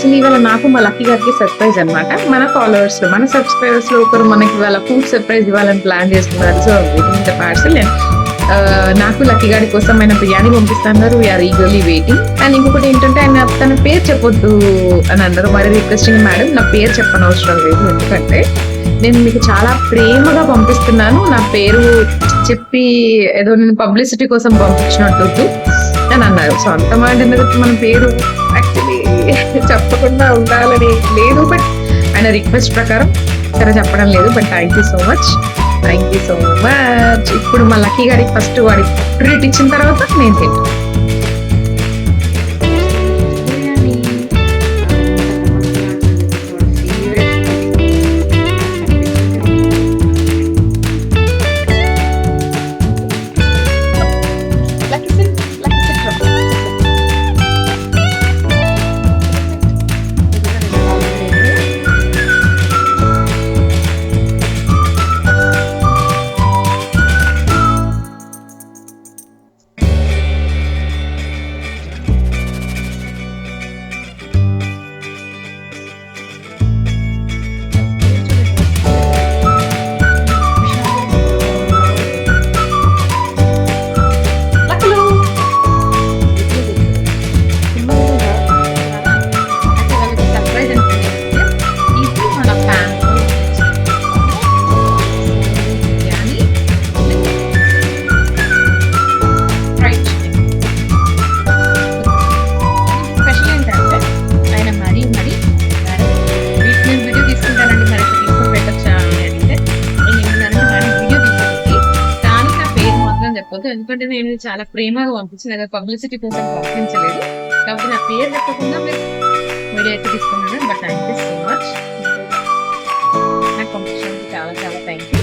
Actually ఇవాళ నాకు మా లక్కీ గారికి సర్ప్రైజ్ అనమాట. మన ఫాలోవర్స్ లో మన సబ్స్క్రైబర్స్ లో ఒకరు మనకి ఇవాళ ఫుడ్ సర్ప్రైజ్ ఇవ్వాలని ప్లాన్ చేస్తున్నారు. So waiting parcel. నాకు లక్కీ గారి కోసం ఆయన బిర్యానీ పంపిస్తున్నారు. We are eagerly waiting. అండ్ ఇంకొకటి ఏంటంటే ఆయన తన పేరు చెప్పొద్దు అని అన్నారు. మరి రిక్వెస్టింగ్ మేడం నా పేరు చెప్పనవసరం లేదు, ఎందుకంటే నేను మీకు చాలా ప్రేమగా పంపిస్తున్నాను. నా పేరు చెప్పి ఏదో నేను పబ్లిసిటీ కోసం పంపించినట్టు అని అన్నారు. సో అంత మాట మన పేరు యాక్చువల్లీ చెప్పకుండా ఉండాలని లేదు, బట్ ఆయన రిక్వెస్ట్ ప్రకారం సరే చెప్పడం లేదు. But thank you so much. ఇప్పుడు మా లక్కీ గారికి ఫస్ట్ వాడి ట్రీట్ ఇచ్చిన తర్వాత నేను తింటాను. ఎందుకంటే నేను చాలా ప్రేమగా పంపించిన పబ్లిసిటీ కోసం పంపించలేదు, కాబట్టి నా పేరు చెప్పకుండా మీరు వీడియో అయితే తీసుకున్నాను. But thank you so much. నాకు పంపించడానికి చాలా చాలా థ్యాంక్ యూ.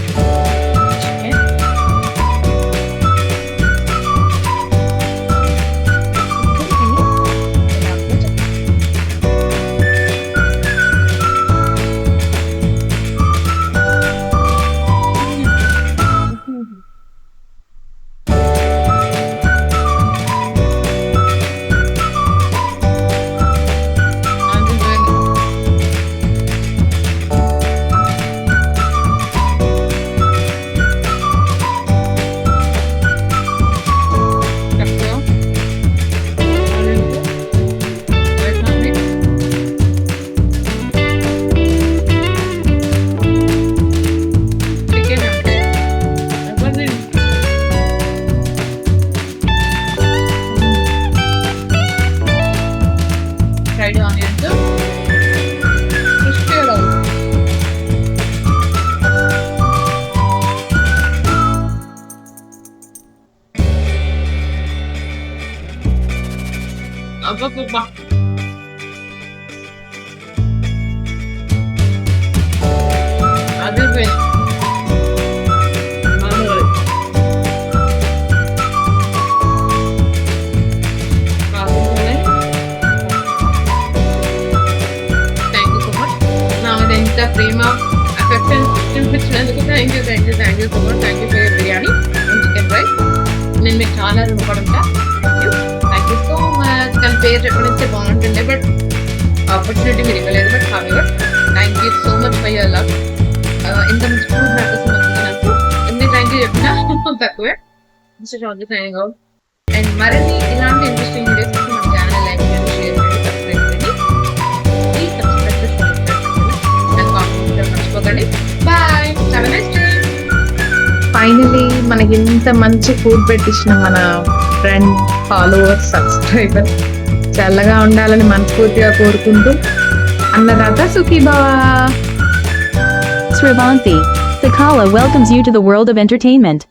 ప్రేమ అఫెక్షన్ చూపించినందుకు thank you so much. Thank you for your biryani and chicken rice. నేను మీకు చాలా రుణపడి ఉంటా. Thank you so much. తన పేరు చెప్పడానికి బాగుంటుండే, బట్ ఆపర్చునిటీ మీరు ఇవ్వలేదు. But however thank you so much for your love. ఇంత మంచి ఫుడ్ నాకు నాకు ఎన్ని థ్యాంక్ యూ చెప్పినా తక్కువే. Signing out. అండ్ మరిన్ని ఇలాంటి ఇంట్రెస్టింగ్ వీడియోస్ కోసం మన ఛానల్ లైక్ చేయండి, షేర్ చేయండి, సబ్స్క్రైబ్ చేయండి. ప్లీజ్ సబ్స్క్రైబ్ అండ్ కామెంట్ మర్చిపోకండి. Bye, have a nice day. Finally మనకి ఇంత మంచి ఫుడ్ పెట్టించిన మన ఫ్రెండ్, ఫాలోవర్, సబ్స్క్రైబర్ చల్లగా ఉండాలని మనస్ఫూర్తిగా కోరుకుంటూ Annadata Sukhibhava. Sravanthi, Sakala welcomes you to the world of entertainment.